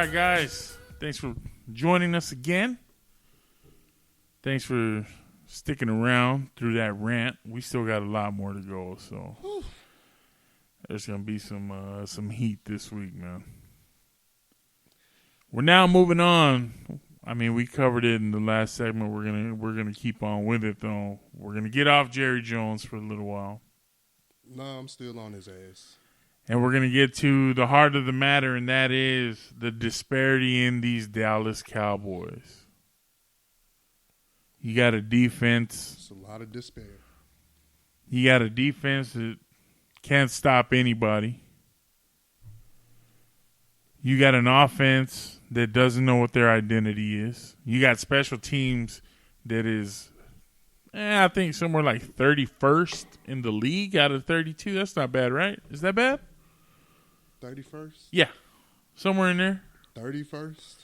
right, guys. Thanks for joining us again. Thanks for sticking around through that rant. We still got a lot more to go, so there's gonna be some heat this week, man. We're now moving on. I mean, we covered it in the last segment. We're gonna keep on with it, though. We're gonna get off Jerry Jones for a little while. No, I'm still on his ass. And we're going to get to the heart of the matter, and that is the disparity in these Dallas Cowboys. You got a defense. It's a lot of despair. You got a defense that can't stop anybody. You got an offense that doesn't know what their identity is. You got special teams that is, I think, somewhere like 31st in the league out of 32. That's not bad, right? Is that bad? 31st? Yeah. Somewhere in there. 31st?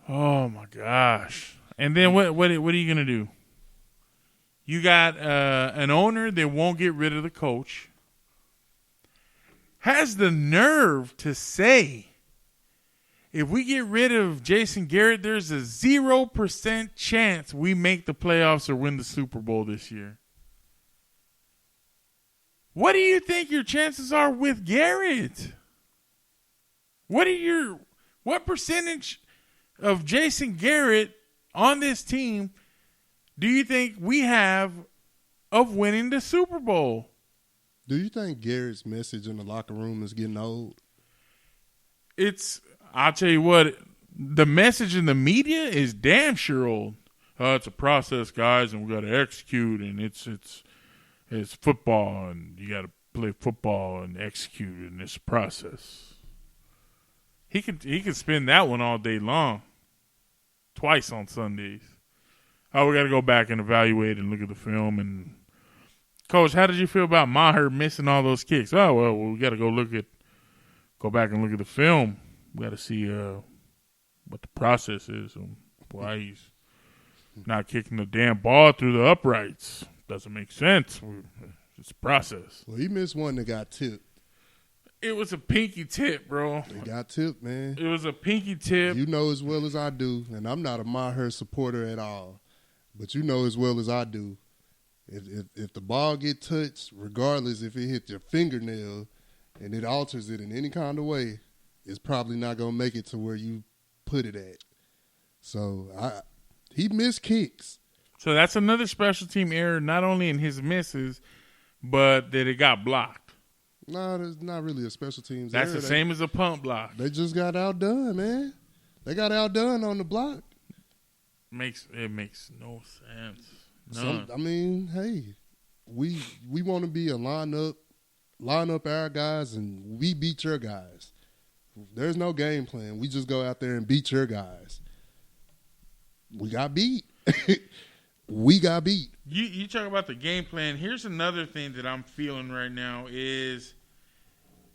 Oh, my gosh. And then what are you going to do? You got an owner that won't get rid of the coach. Has the nerve to say, if we get rid of Jason Garrett, there's a 0% chance we make the playoffs or win the Super Bowl this year. What do you think your chances are with Garrett? What percentage of Jason Garrett on this team do you think we have of winning the Super Bowl? Do you think Garrett's message in the locker room is getting old? I'll tell you what, the message in the media is damn sure old. It's a process, guys, and we got to execute, and it's football, and you got to play football and execute in this process. He could spin that one all day long, twice on Sundays. Oh, we got to go back and evaluate and look at the film. And Coach, how did you feel about Maher missing all those kicks? Oh well, we got to go back and look at the film. We got to see what the process is and why he's not kicking the damn ball through the uprights. Doesn't make sense. It's a process. Well, he missed one that got tipped. It was a pinky tip, bro. It got tipped, man. It was a pinky tip. You know as well as I do, and I'm not a Maher supporter at all, but you know as well as I do, if the ball get touched, regardless if it hit your fingernail and it alters it in any kind of way, it's probably not going to make it to where you put it at. So he missed kicks. So that's another special team error, not only in his misses, but that it got blocked. No, there's not really a special teams That's error. the same as a punt block. They just got outdone, man. They got outdone on the block. It makes no sense. None. I mean, hey, we want to be a line up our guys, and we beat your guys. There's no game plan. We just go out there and beat your guys. We got beat. We got beat. You talk about the game plan. Here's another thing that I'm feeling right now is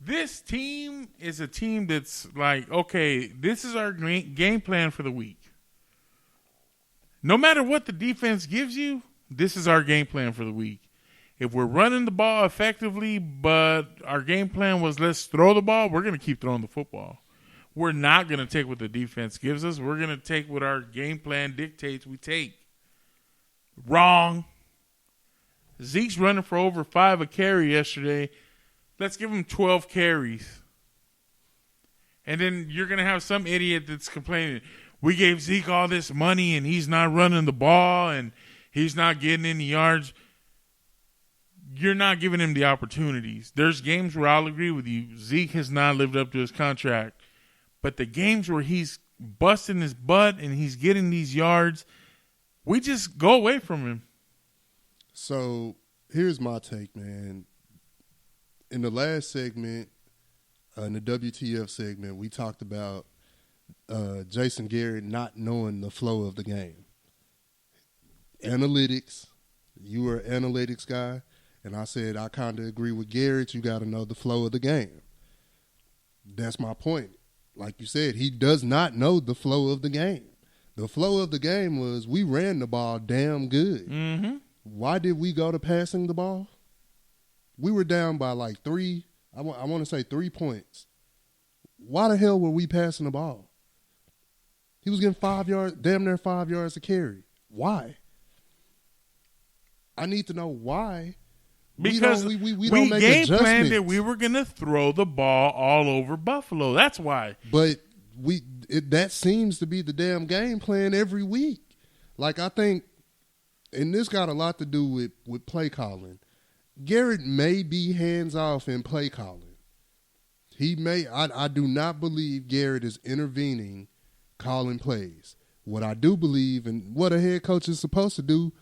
this team is a team that's like, okay, this is our game plan for the week. No matter what the defense gives you, this is our game plan for the week. If we're running the ball effectively, but our game plan was let's throw the ball, we're going to keep throwing the football. We're not going to take what the defense gives us. We're going to take what our game plan dictates we take. Wrong. Zeke's running for over 5 a carry yesterday. Let's give him 12 carries. And then you're going to have some idiot that's complaining, we gave Zeke all this money and he's not running the ball and he's not getting any yards. You're not giving him the opportunities. There's games where I'll agree with you. Zeke has not lived up to his contract. But the games where he's busting his butt and he's getting these yards, we just go away from him. So here's my take, man. In the last segment, in the WTF segment, we talked about Jason Garrett not knowing the flow of the game. Analytics. You were an analytics guy, and I said I kind of agree with Garrett. You got to know the flow of the game. That's my point. Like you said, he does not know the flow of the game. The flow of the game was we ran the ball damn good. Mm-hmm. Why did we go to passing the ball? We were down by like 3 points. why the hell were we passing the ball? He was getting 5 yards, damn near 5 yards to carry. Why? I need to know why. Because we game don't make planned adjustments. that we were going to throw the ball all over Buffalo. That's why. But that seems to be the damn game plan every week. Like, I think, and this got a lot to do with play calling. Garrett may be hands off in play calling. He may. I do not believe Garrett is intervening, calling plays. What I do believe, and what a head coach is supposed to do,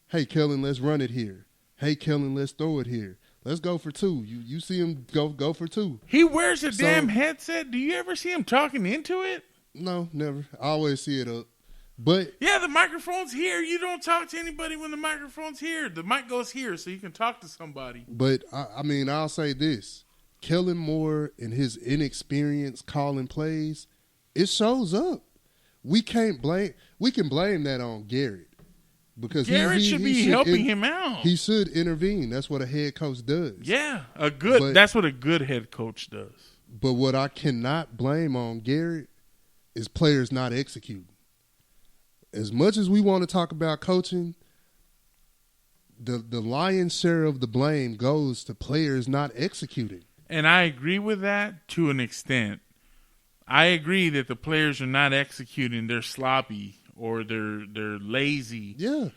hey, Kellen, let's run it here. Hey, Kellen, let's throw it here. Let's go for two. You see him go for two. He wears a damn headset. Do you ever see him talking into it? No, never. I always see it up. But yeah, the microphone's here. You don't talk to anybody when the microphone's here. The mic goes here so you can talk to somebody. But, I mean, I'll say this. Kellen Moore and his inexperience calling plays, it shows up. We can blame that on Garrett. Because Garrett should be helping him out. He should intervene. That's what a head coach does. Yeah, that's what a good head coach does. But what I cannot blame on Garrett is players not executing. As much as we want to talk about coaching, the lion's share of the blame goes to players not executing. And I agree with that to an extent. I agree that the players are not executing. They're sloppy. Or they're lazy. Yeah.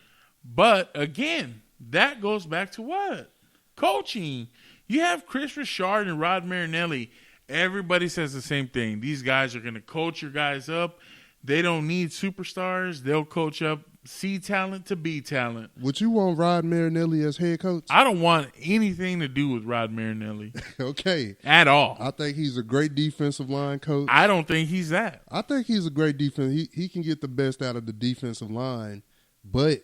But, again, that goes back to what? Coaching. You have Chris Richard and Rod Marinelli. Everybody says the same thing. These guys are going to coach your guys up. They don't need superstars. They'll coach up C talent to B talent. Would you want Rod Marinelli as head coach? I don't want anything to do with Rod Marinelli. Okay. At all. I think he's a great defensive line coach. I don't think he's that. I think he's a great defense. He can get the best out of the defensive line. But,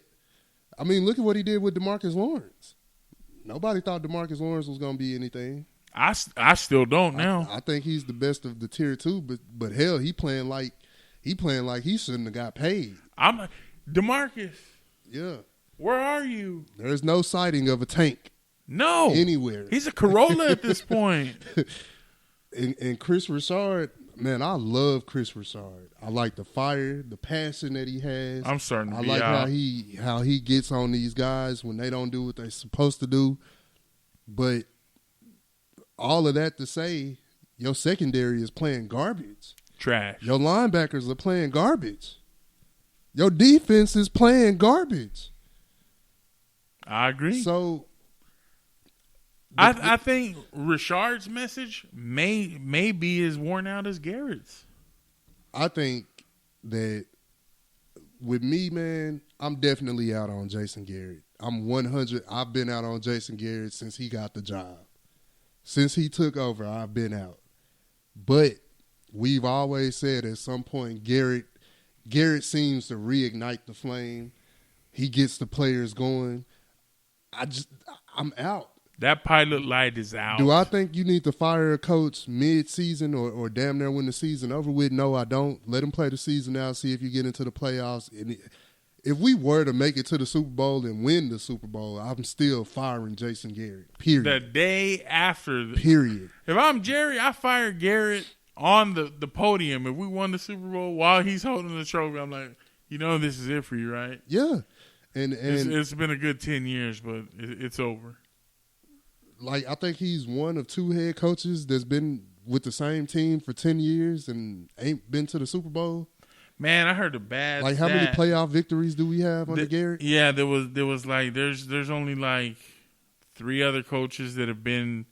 I mean, look at what he did with DeMarcus Lawrence. Nobody thought DeMarcus Lawrence was going to be anything. I still don't now. I think he's the best of the tier 2, but hell, he playing like he shouldn't have got paid. DeMarcus. Yeah. Where are you? There's no sighting of a tank. No. Anywhere. He's a Corolla at this point. And Chris Richard, man, I love Chris Richard. I like the fire, the passion that he has. I'm starting to be I like out. how he gets on these guys when they don't do what they're supposed to do. But all of that to say, your secondary is playing garbage. Trash. Your linebackers are playing garbage. Your defense is playing garbage. I agree. So I think Richard's message may be as worn out as Garrett's. I think that with me, man, I'm definitely out on Jason Garrett. I'm 100. I've been out on Jason Garrett since he got the job. Since he took over, I've been out. But we've always said at some point Garrett seems to reignite the flame. He gets the players going. I'm out. That pilot light is out. Do I think you need to fire a coach mid-season or damn near when the season over with? No, I don't. Let him play the season out, see if you get into the playoffs. And if we were to make it to the Super Bowl and win the Super Bowl, I'm still firing Jason Garrett, period. The day after. Period. If I'm Jerry, I fire Garrett on the podium. If we won the Super Bowl while he's holding the trophy, I'm like, this is it for you, right? Yeah. And it's been a good 10 years, but it's over. Like, I think he's one of two head coaches that's been with the same team for 10 years and ain't been to the Super Bowl. Man, I heard a bad Like, how many playoff victories do we have under Garrett? Yeah, there was like there's only like 3 other coaches that have been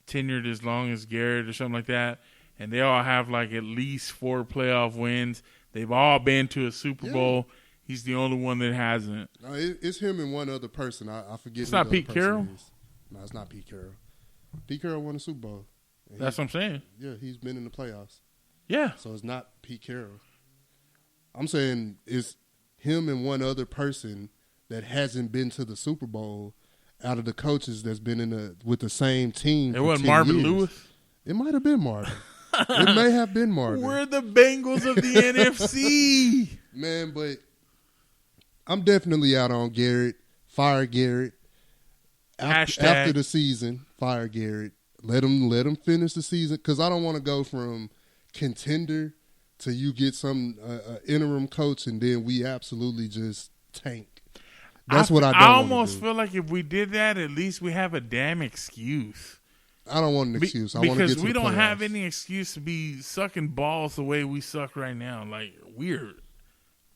tenured as long as Garrett or something like that, and they all have like at least 4 playoff wins. They've all been to a Super Bowl. He's the only one that hasn't. No, it's him and one other person. I forget. It's who not the Pete other person Carroll? is. No, it's not Pete Carroll. Pete Carroll won the Super Bowl. That's what I'm saying. Yeah, he's been in the playoffs. Yeah. So it's not Pete Carroll. I'm saying it's him and one other person that hasn't been to the Super Bowl out of the coaches that's been with the same team. It for wasn't 10 Marvin years. Lewis? It might have been Marvin. It may have been Marvin. We're the Bengals of the NFC. Man, but I'm definitely out on Garrett. Fire Garrett. After the season, fire Garrett. Let him finish the season, because I don't want to go from contender till you get some interim coach, and then we absolutely just tank. That's what I don't want to do. I almost feel like if we did that, at least we have a damn excuse. I don't want an excuse. I want to get to because we don't playoffs. have any excuse to be sucking balls the way we suck right now. Like, we're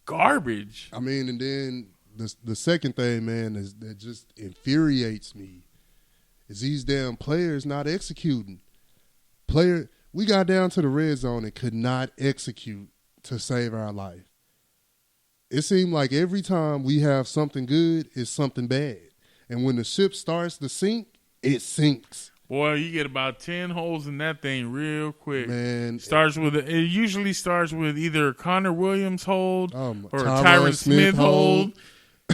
garbage. I mean, and then the second thing, man, is that just infuriates me is these damn players not executing. We got down to the red zone and could not execute to save our life. It seemed like every time we have something good, it's something bad. And when the ship starts to sink, it sinks. Boy, you get about 10 holes in that thing real quick. Man. It usually starts with either a Connor Williams hold or a Tyron Tyron Smith hold.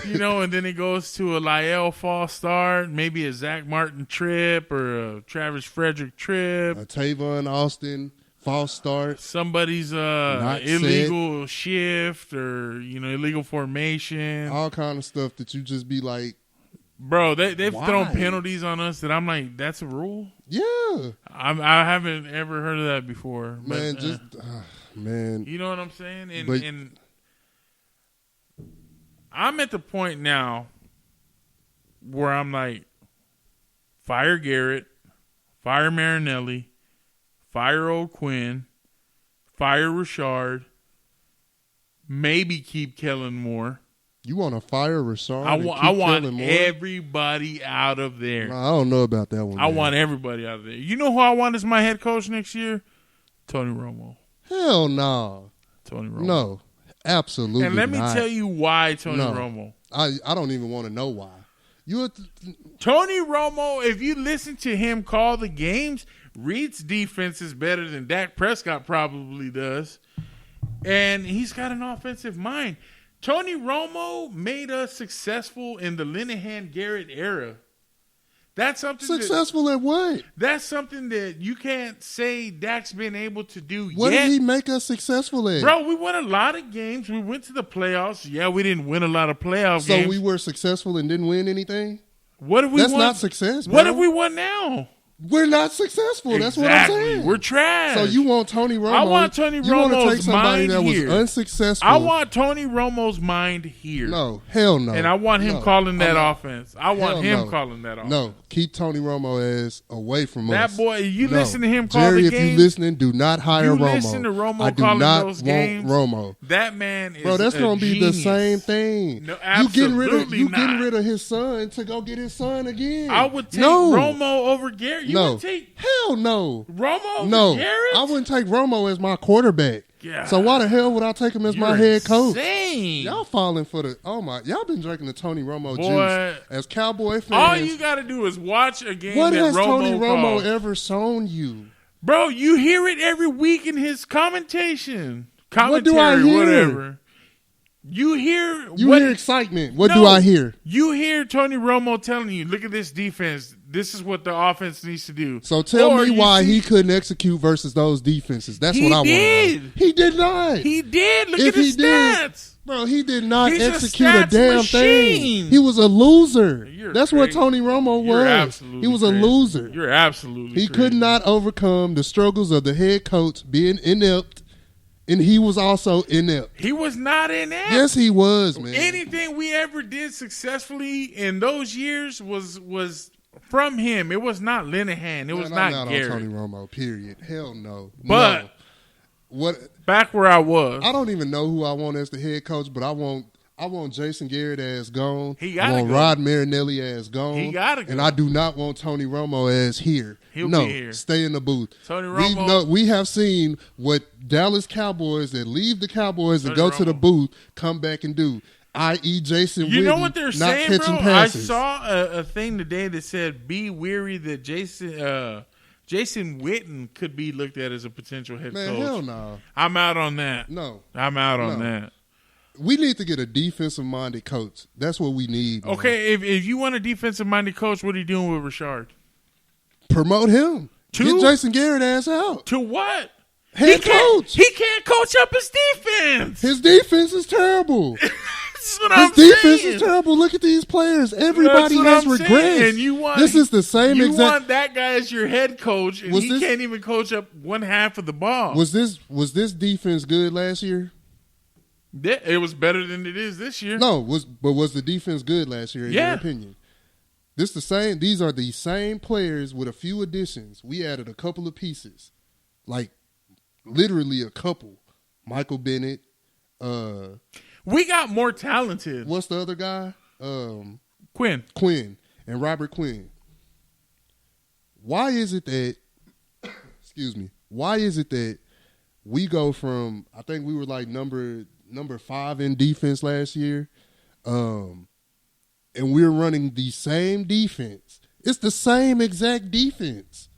And then it goes to a Lyle false start, maybe a Zach Martin trip or a Travis Frederick trip. A Tavon Austin false start. Somebody's illegal shift or, illegal formation. All kind of stuff that you just be like, bro, they've why? thrown penalties on us that I'm like, that's a rule? Yeah. I haven't ever heard of that before. Man, but, man. You know what I'm saying? And I'm at the point now where I'm like, fire Garrett, fire Marinelli, fire O'Quinn, fire Richard, maybe keep Kellen Moore. You want to fire Richard? I want everybody out of there. I don't know about that one. I want everybody out of there. You know who I want as my head coach next year? Tony Romo. Hell no. Tony Romo. No, absolutely not. And let me tell you why Tony Romo. I don't even want to know why. Tony Romo, if you listen to him call the games, Reed's defense is better than Dak Prescott probably does. And he's got an offensive mind. Tony Romo made us successful in the Linehan-Garrett era. That's something successful at what? That's something that you can't say Dak's been able to do What yet. did he make us successful at? Bro, we won a lot of games. We went to the playoffs. Yeah, we didn't win a lot of playoff games. So we were successful and didn't win anything? What have we That's won? not success, bro. What have we won now? We're not successful. Exactly. That's what I'm saying. We're trash. So you want Tony Romo? I want Tony you want to Romo's take somebody mind that here. was unsuccessful? I want Tony Romo's mind here. No, hell no. And I want him calling that offense. I want him calling that offense. No, keep Tony Romo ass away from us. That boy, you listen to him call Jerry, the games. if you listening, do not hire Romo. Listen to Romo I do calling not those want games. Romo. That man is Bro, that's going to be the same thing. No, absolutely you getting rid of his son to go get his son again. I would take Romo over Garrett. You would take hell no. Romo over Garrett? I wouldn't take Romo as my quarterback. Yeah. So why the hell would I take him as my head coach? Insane. Y'all falling for y'all been drinking the Tony Romo juice as Cowboy fans. All you got to do is watch a game what that has Tony Romo Romo calls. ever shown you? Bro, you hear it every week in his commentation. What do I hear? Whatever. You hear excitement. What do I hear? You hear Tony Romo telling you, look at this defense. This is what the offense needs to do. So tell me why he couldn't execute versus those defenses. That's what I want to know. He did not. He did. Look at his stats. Bro, he did not He's execute a a damn machine. thing. He was a loser. That's crazy. what Tony Romo was. He was a loser. You're absolutely He crazy. could not overcome the struggles of the head coach being inept. And he was also inept. He was not inept. Yes, he was, man. Anything we ever did successfully in those years was from him. It was not Linehan. It was not Garrett. On Tony Romo, period. Hell no. But no. What? Back where I was. I don't even know who I want as the head coach, but I want Jason Garrett as gone. I want Rod Marinelli as gone. He gotta go. And I do not want Tony Romo as here. He'll be here. Stay in the booth. Tony Romo. We have seen what Dallas Cowboys that leave the Cowboys and go to the booth come back and do. I.e. Jason Witten. You know what they're saying, bro? Passes. I saw a thing today that said, be weary that Jason Witten could be looked at as a potential head coach. Man, hell no. I'm out on that. No. I'm out on that. We need to get a defensive-minded coach. That's what we need. Man. Okay, if you want a defensive-minded coach, what are you doing with Richard? Promote him. Get Jason Garrett ass out. To what? Head coach. He can't coach up his defense. His defense is terrible. That's what I'm His defense saying. is terrible. Look at these players. Everybody has regressed. And you want this is the same you exact. want that guy as your head coach, and he can't even coach up one half of the ball. Was this defense good last year? Yeah, it was better than it is this year. No, was the defense good last year in your opinion? These are the same players with a few additions. We added a couple of pieces. Like literally a couple. Michael Bennett, we got more talented. What's the other guy? Quinn and Robert Quinn. Why is it that Why is it that we go from, I think we were like number 5 in defense last year, and we're running the same defense. It's the same exact defense.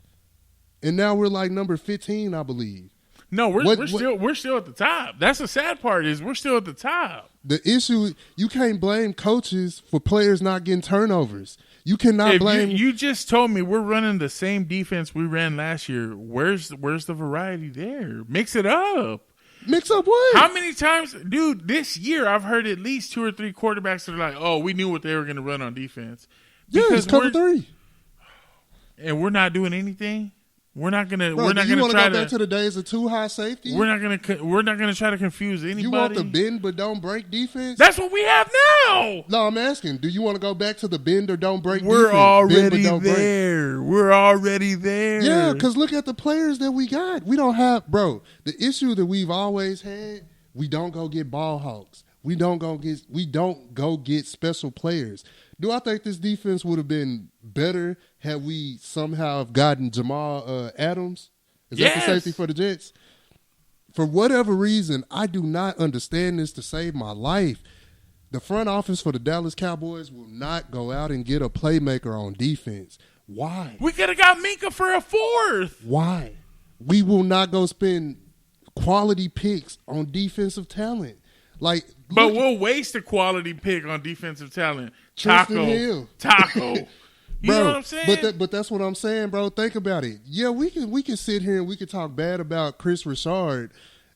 And now we're like number 15, I believe. No, we're still at the top. That's the sad part is we're still at the top. The issue, you can't blame coaches for players not getting turnovers. You cannot blame. You just told me we're running the same defense we ran last year. Where's the variety there? Mix it up. Mix up what? How many times, dude, this year I've heard at least 2 or 3 quarterbacks that are like, oh, we knew what they were going to run on defense. Yeah, it's cover 3. And we're not doing anything? We're not gonna. Bro, we're not gonna go try back to the days of 2 high safety. We're not gonna try to confuse anybody. You want the bend but don't break defense? That's what we have now. No, I'm asking. Do you want to go back to the bend or don't break We're defense? Already there. We're already there. Yeah, because look at the players that we got. We don't have, bro. The issue that we've always had, we don't go get ball hawks. We don't go get special players. Do I think this defense would have been better had we somehow gotten Jamal Adams? Is that the safety for the Jets? For whatever reason, I do not understand this to save my life. The front office for the Dallas Cowboys will not go out and get a playmaker on defense. Why? We could have got Minka for a 4th. Why? We will not go spend quality picks on defensive talent. But we'll waste a quality pick on defensive talent. Tristan Hill. Taco. You know what I'm saying? But that's what I'm saying, bro. Think about it. Yeah, we can sit here and we can talk bad about Chris Richard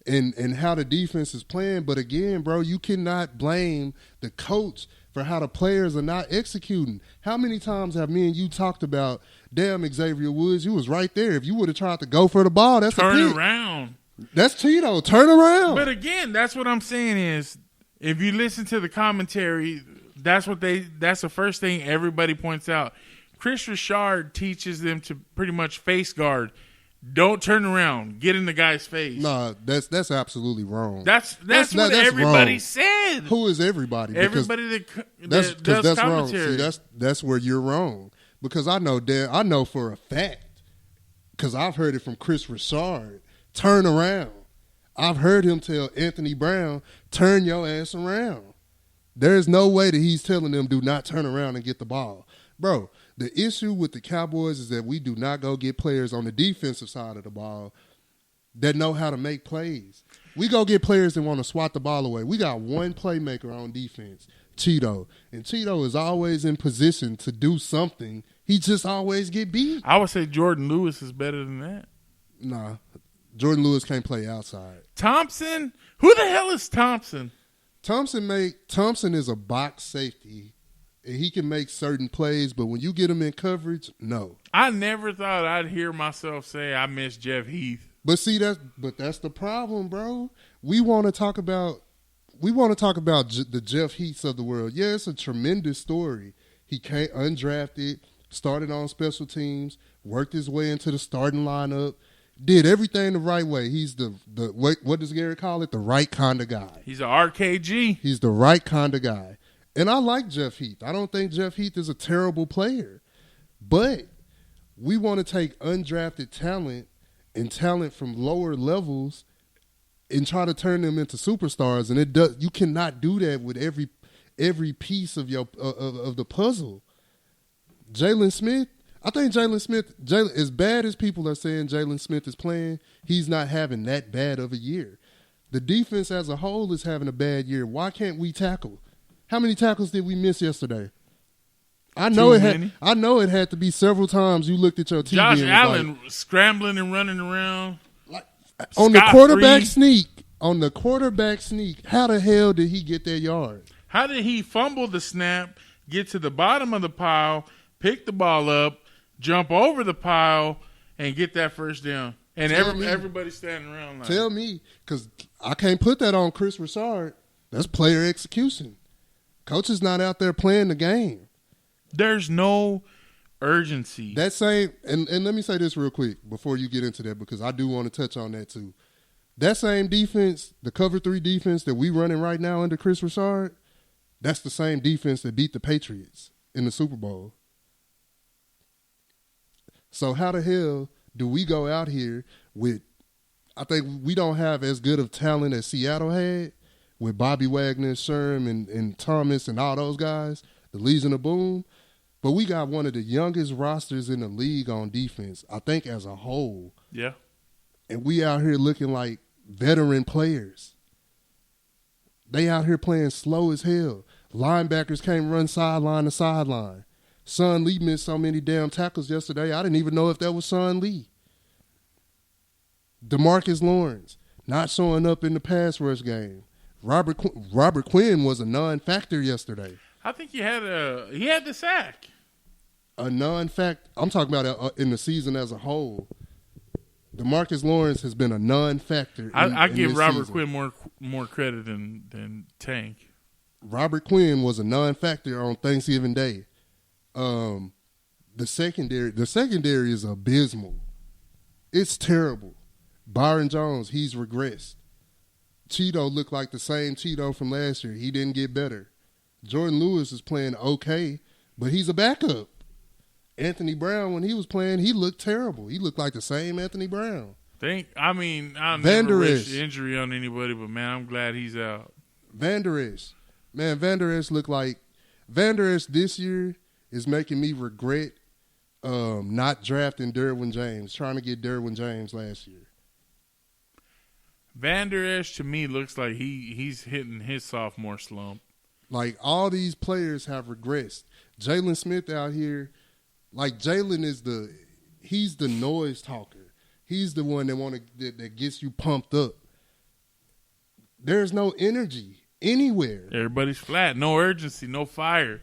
and how the defense is playing. But again, bro, you cannot blame the coach for how the players are not executing. How many times have me and you talked about, damn, Xavier Woods, you was right there. If you would have tried to go for the ball, that's turn a pick. around. That's Tito. Turn around. But again, that's what I'm saying is, if you listen to the commentary, that's the first thing everybody points out. Chris Richard teaches them to pretty much face guard. Don't turn around. Get in the guy's face. No, that's absolutely wrong. That's what everybody said. Who is everybody? Everybody that does commentary. Wrong. See, that's where you're wrong. Because I know for a fact, because I've heard it from Chris Richard, turn around. I've heard him tell Anthony Brown, turn your ass around. There's no way that he's telling them do not turn around and get the ball. Bro, the issue with the Cowboys is that we do not go get players on the defensive side of the ball that know how to make plays. We go get players that want to swat the ball away. We got one playmaker on defense, Cheeto. And Cheeto is always in position to do something. He just always get beat. I would say Jordan Lewis is better than that. Nah, Jordan Lewis can't play outside. Thompson? Who the hell is Thompson? Thompson is a box safety, and he can make certain plays, but when you get him in coverage, no. I never thought I'd hear myself say I miss Jeff Heath. But see, that's the problem, bro. We want to talk about the Jeff Heaths of the world. Yeah, it's a tremendous story. He came undrafted, started on special teams, worked his way into the starting lineup, did everything the right way. He's the what does Gary call it? The right kind of guy. He's an RKG. He's the right kind of guy. And I like Jeff Heath. I don't think Jeff Heath is a terrible player. But we want to take undrafted talent and talent from lower levels and try to turn them into superstars. And you cannot do that with every piece of of the puzzle. Jalen Smith, I think Jalen Smith, as bad as people are saying Jalen Smith is playing, he's not having that bad of a year. The defense as a whole is having a bad year. Why can't we tackle? How many tackles did we miss yesterday? I know it had to be several times you looked at your TV. Josh Allen scrambling and running around. On the quarterback sneak, how the hell did he get that yard? How did he fumble the snap, get to the bottom of the pile, pick the ball up, jump over the pile, and get that first down? And everybody's standing around like, tell me, because I can't put that on Chris Broussard. That's player execution. Coach is not out there playing the game. There's no urgency. That same, and let me say this real quick before you get into that, because I do want to touch on that too. That same defense, the cover 3 defense that we running right now under Chris Broussard, that's the same defense that beat the Patriots in the Super Bowl. So how the hell do we go out here with, I think we don't have as good of talent as Seattle had with Bobby Wagner, Sherm, and Thomas and all those guys, the Legion of Boom. But we got one of the youngest rosters in the league on defense, I think, as a whole. Yeah. And we out here looking like veteran players. They out here playing slow as hell. Linebackers can't run sideline to sideline. Son Lee missed so many damn tackles yesterday, I didn't even know if that was Son Lee. DeMarcus Lawrence not showing up in the pass rush game. Robert Quinn was a non-factor yesterday. I think he had the sack. A non-fact. I'm talking about in the season as a whole. DeMarcus Lawrence has been a non-factor. I give Robert season. Quinn more credit than Tank. Robert Quinn was a non-factor on Thanksgiving Day. The secondary is abysmal. It's terrible. Byron Jones, he's regressed. Cheeto looked like the same Cheeto from last year. He didn't get better. Jordan Lewis is playing okay, but he's a backup. Anthony Brown, when he was playing, he looked terrible. He looked like the same Anthony Brown. I never wish injury on anybody, but man, I'm glad he's out. Van Der Esch looked like Vander Esch this year is making me regret not drafting Derwin James, trying to get Derwin James last year. Van Der Esch to me looks like he's hitting his sophomore slump. Like all these players have regressed. Jalen Smith out here, like Jalen he's the noise talker. He's the one that gets you pumped up. There's no energy anywhere. Everybody's flat, no urgency, no fire.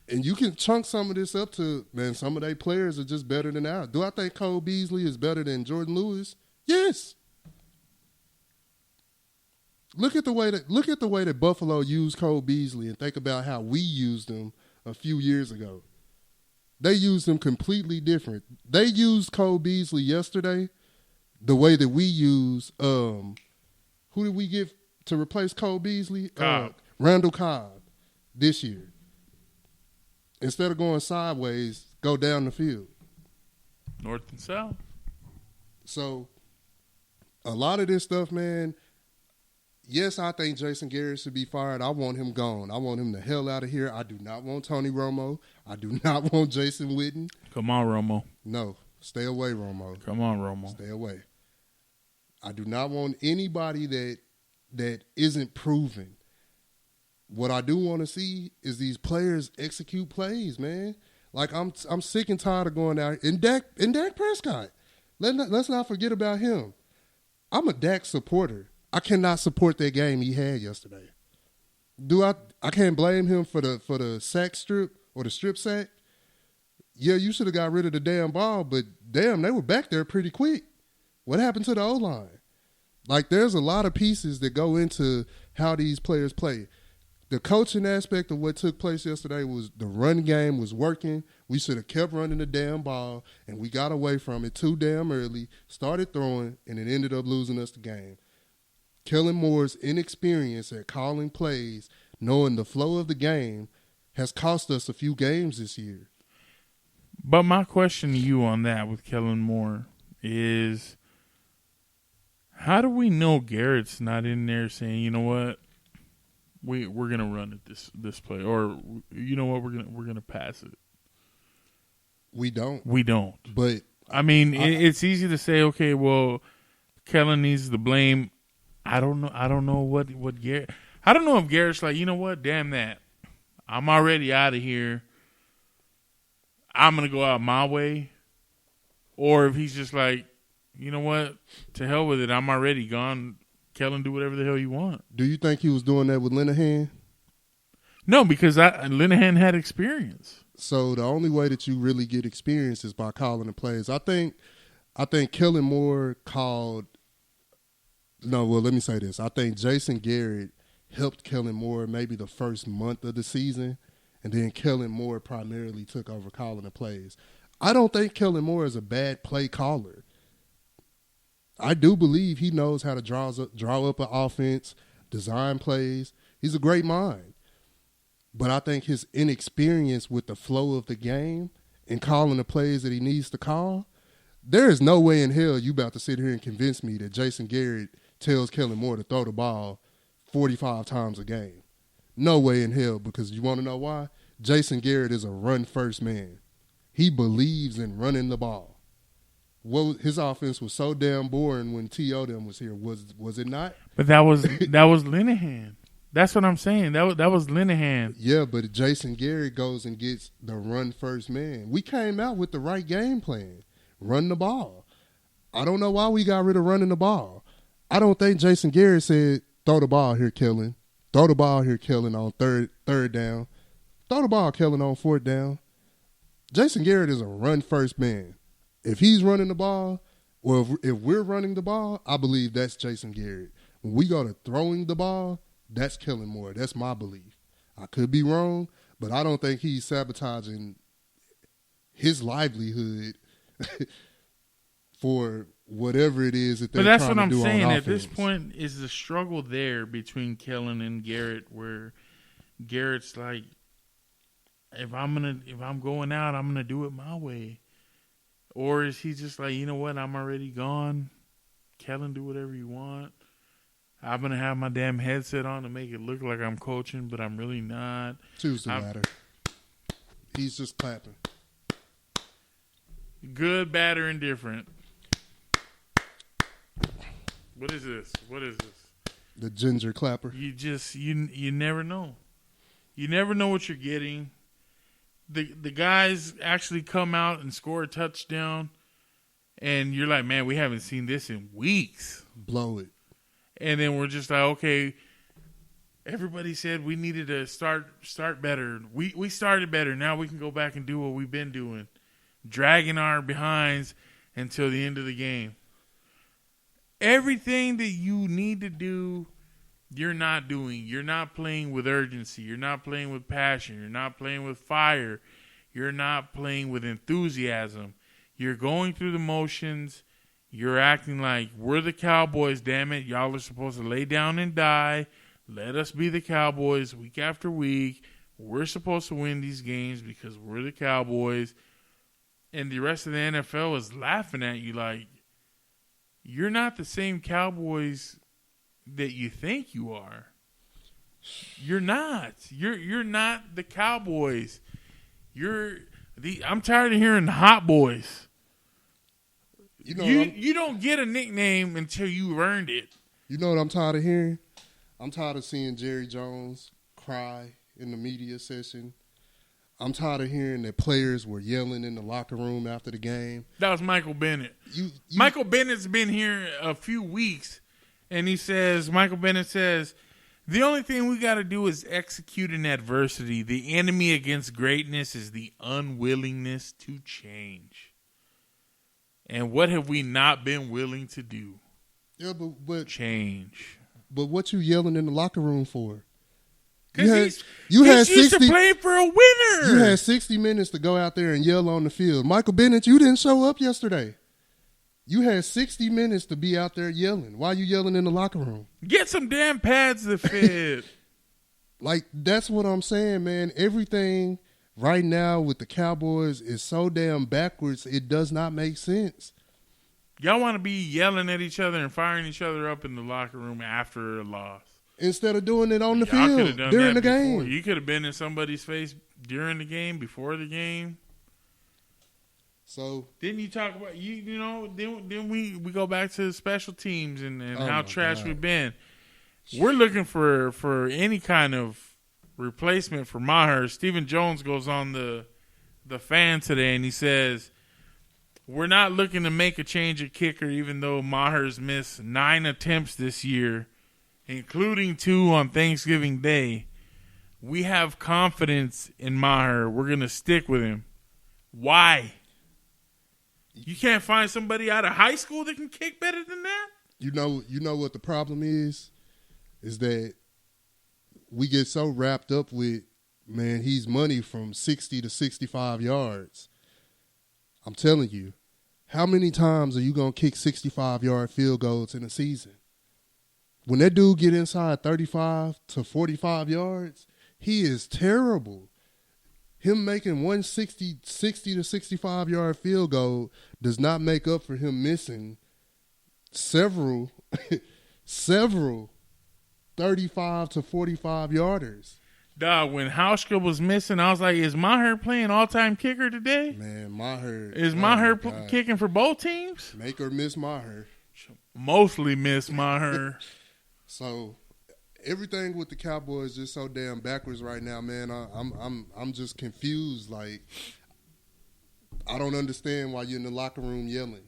And you can chunk some of this up to, man, some of their players are just better than ours. Do I think Cole Beasley is better than Jordan Lewis? Yes. Look at the way that Buffalo used Cole Beasley and think about how we used him a few years ago. They used him completely different. They used Cole Beasley yesterday the way that we use who did we get to replace Cole Beasley? Cobb. Randall Cobb this year. Instead of going sideways, go down the field. North and south. So a lot of this stuff, man, yes, I think Jason Garrett should be fired. I want him gone. I want him the hell out of here. I do not want Tony Romo. I do not want Jason Witten. Come on, Romo. No, stay away, Romo. Come on, Romo. Stay away. I do not want anybody that isn't proven. What I do want to see is these players execute plays, man. Like I'm sick and tired of going out and Dak Prescott. Let's not forget about him. I'm a Dak supporter. I cannot support that game he had yesterday. I can't blame him for the sack strip or the strip sack. Yeah, you should have got rid of the damn ball, but damn, they were back there pretty quick. What happened to the O-line? Like, there's a lot of pieces that go into how these players play. The coaching aspect of what took place yesterday was the run game was working. We should have kept running the damn ball, and we got away from it too damn early, started throwing, and it ended up losing us the game. Kellen Moore's inexperience at calling plays, knowing the flow of the game, has cost us a few games this year. But my question to you on that with Kellen Moore is, how do we know Garrett's not in there saying, you know what, we're gonna run it this play, or you know what, we're gonna pass it? We don't. But I mean, it's easy to say, okay, well, Kellen needs the blame. I don't know what Garrett. I don't know if Garrett's like, you know what, damn that, I'm already out of here. I'm gonna go out my way, or if he's just like, you know what, to hell with it, I'm already gone. Kellen, do whatever the hell you want. Do you think he was doing that with Linehan? No, because Linehan had experience. So the only way that you really get experience is by calling the plays. I think Kellen Moore called. No, well, let me say this. I think Jason Garrett helped Kellen Moore maybe the first month of the season, and then Kellen Moore primarily took over calling the plays. I don't think Kellen Moore is a bad play caller. I do believe he knows how to draw up an offense, design plays. He's a great mind. But I think his inexperience with the flow of the game and calling the plays that he needs to call, there is no way in hell you about to sit here and convince me that Jason Garrett tells Kellen Moore to throw the ball 45 times a game. No way in hell, because you want to know why? Jason Garrett is a run-first man. He believes in running the ball. His offense was so damn boring when T.O. them was here. Was it not? But that was Linehan. That's what I'm saying. That was Linehan. Yeah, but Jason Garrett goes and gets the run-first man. We came out with the right game plan. Run the ball. I don't know why we got rid of running the ball. I don't think Jason Garrett said, throw the ball here, Kellen. Throw the ball here, Kellen, on third down. Throw the ball, Kellen, on fourth down. Jason Garrett is a run-first man. If he's running the ball, or if we're running the ball, I believe that's Jason Garrett. When we go to throwing the ball, that's Kellen Moore. That's my belief. I could be wrong, but I don't think he's sabotaging his livelihood for whatever it is that they're trying to do on offense. But that's what I'm saying. At this point, is the struggle there between Kellen and Garrett, where Garrett's like, if I'm going out, I'm gonna do it my way, or is he just like, you know what, I'm already gone. Kellen, do whatever you want. I'm gonna have my damn headset on to make it look like I'm coaching, but I'm really not. Choose the latter. He's just clapping. Good, bad, or indifferent. What is this? The ginger clapper. You never know. You never know what you're getting. The guys actually come out and score a touchdown, and you're like, man, we haven't seen this in weeks. Blow it. And then we're just like, okay, everybody said we needed to start better. We started better. Now we can go back and do what we've been doing, dragging our behinds until the end of the game. Everything that you need to do, you're not doing. You're not playing with urgency. You're not playing with passion. You're not playing with fire. You're not playing with enthusiasm. You're going through the motions. You're acting like we're the Cowboys, damn it. Y'all are supposed to lay down and die. Let us be the Cowboys week after week. We're supposed to win these games because we're the Cowboys. And the rest of the NFL is laughing at you like, you're not the same Cowboys that you think you are. You're not. You're not the Cowboys. I'm tired of hearing Hot Boys. You don't get a nickname until you earned it. You know what I'm tired of hearing? I'm tired of seeing Jerry Jones cry in the media session. I'm tired of hearing that players were yelling in the locker room after the game. That was Michael Bennett. Michael Bennett's been here a few weeks, and Michael Bennett says, the only thing we got to do is execute in adversity. The enemy against greatness is the unwillingness to change. And what have we not been willing to do? Yeah, but change. But what you yelling in the locker room for? Because he's used to playing for a winner. You had 60 minutes to go out there and yell on the field. Michael Bennett, you didn't show up yesterday. You had 60 minutes to be out there yelling. Why are you yelling in the locker room? Get some damn pads to fit. Like, that's what I'm saying, man. Everything right now with the Cowboys is so damn backwards, it does not make sense. Y'all want to be yelling at each other and firing each other up in the locker room after a loss. Instead of doing it on the field during the game. You could have been in somebody's face during the game, before the game. So didn't you talk about then we go back to the special teams and how trash we've been. We're looking for any kind of replacement for Maher. Stephen Jones goes on the fan today and he says, we're not looking to make a change at kicker, even though Maher's missed 9 attempts this year, including 2 on Thanksgiving Day. We have confidence in Maher. We're going to stick with him. Why? You can't find somebody out of high school that can kick better than that? You know what the problem is that we get so wrapped up with, man, he's money from 60 to 65 yards. I'm telling you, how many times are you going to kick 65-yard field goals in a season? When that dude get inside 35 to 45 yards, he is terrible. Him making 60 to 65-yard field goal does not make up for him missing several 35 to 45 yarders. Dog, when Hauschka was missing, I was like, is Maher playing all-time kicker today? Man, Maher. Is Maher kicking for both teams? Make or miss Maher. Mostly miss Maher. So everything with the Cowboys just so damn backwards right now, man. I'm just confused. Like, I don't understand why you're in the locker room yelling.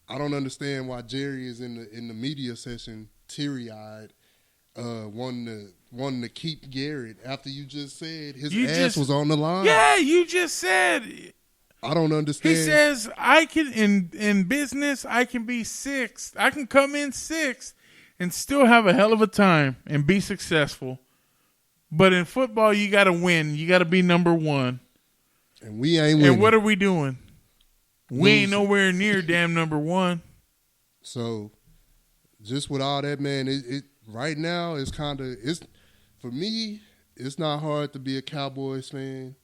I don't understand why Jerry is in the media session teary-eyed, wanting to keep Garrett after you just said his ass was on the line. Yeah, you just said. I don't understand. He says, I can in business, I can be sixth. I can come in sixth and still have a hell of a time and be successful. But in football, you got to win. You got to be number one. And we ain't winning. And what are we doing? We ain't nowhere near damn number one. So, just with all that, man, it right now it's for me. It's not hard to be a Cowboys fan.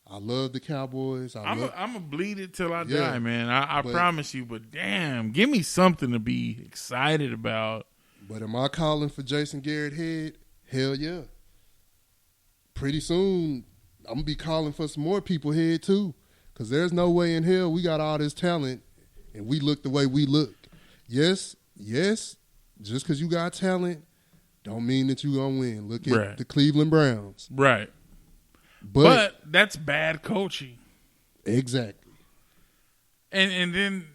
I love the Cowboys. I'm gonna bleed it till I die, man. I promise you. But damn, give me something to be excited about. But am I calling for Jason Garrett head? Hell yeah. Pretty soon, I'm gonna be calling for some more people head too. Because there's no way in hell we got all this talent and we look the way we look. Yes, just because you got talent don't mean that you're going to win. Look at the Cleveland Browns. Right. But that's bad coaching. Exactly. And then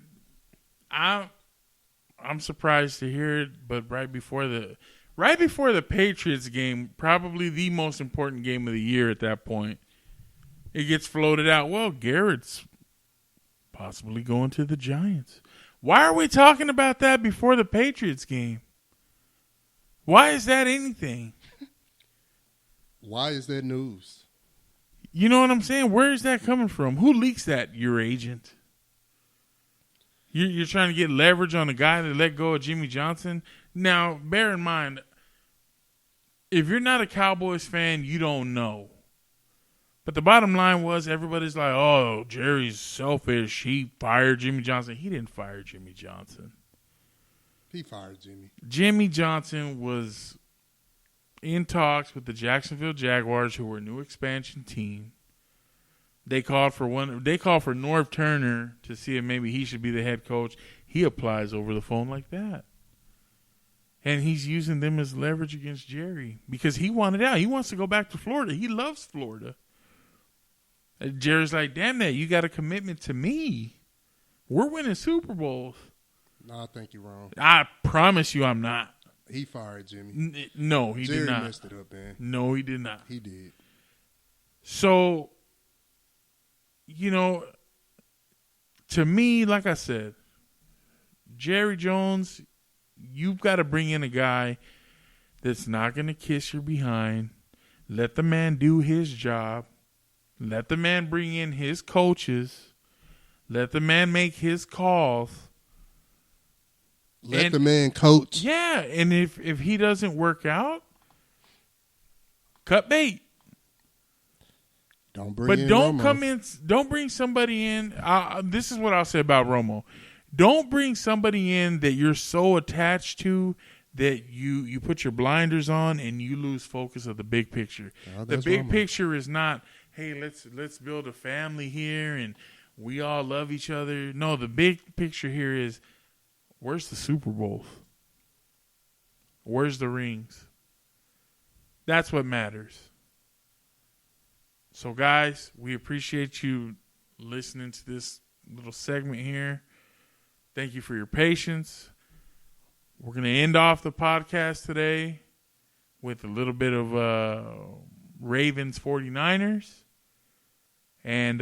I'm surprised to hear it, but right before the Patriots game, probably the most important game of the year at that point, it gets floated out. Well, Garrett's possibly going to the Giants. Why are we talking about that before the Patriots game? Why is that anything? Why is that news? You know what I'm saying? Where is that coming from? Who leaks that? Your agent? You're trying to get leverage on a guy that let go of Jimmy Johnson? Now, bear in mind, if you're not a Cowboys fan, you don't know. But the bottom line was everybody's like, oh, Jerry's selfish. He fired Jimmy Johnson. He didn't fire Jimmy Johnson. He fired Jimmy. Jimmy Johnson was in talks with the Jacksonville Jaguars, who were a new expansion team. They called for Norv Turner to see if maybe he should be the head coach. He applies over the phone like that. And he's using them as leverage against Jerry because he wanted out. He wants to go back to Florida. He loves Florida. Jerry's like, damn that, you got a commitment to me. We're winning Super Bowls. No, I think you're wrong. I promise you I'm not. He fired Jimmy. No, he Jerry did not. Jerry messed it up, man. No, he did not. He did. So, to me, like I said, Jerry Jones, you've got to bring in a guy that's not going to kiss your behind. Let the man do his job. Let the man bring in his coaches. Let the man make his calls. Let the man coach. Yeah, and if he doesn't work out, cut bait. Don't bring somebody in. This is what I'll say about Romo. Don't bring somebody in that you're so attached to that you put your blinders on and you lose focus of the big picture. The big picture is not, hey, let's build a family here and we all love each other. No, the big picture here is, where's the Super Bowls? Where's the rings? That's what matters. So, guys, we appreciate you listening to this little segment here. Thank you for your patience. We're going to end off the podcast today with a little bit of Ravens 49ers. And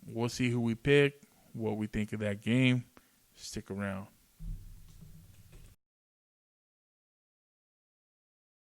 we'll see who we pick, what we think of that game. Stick around.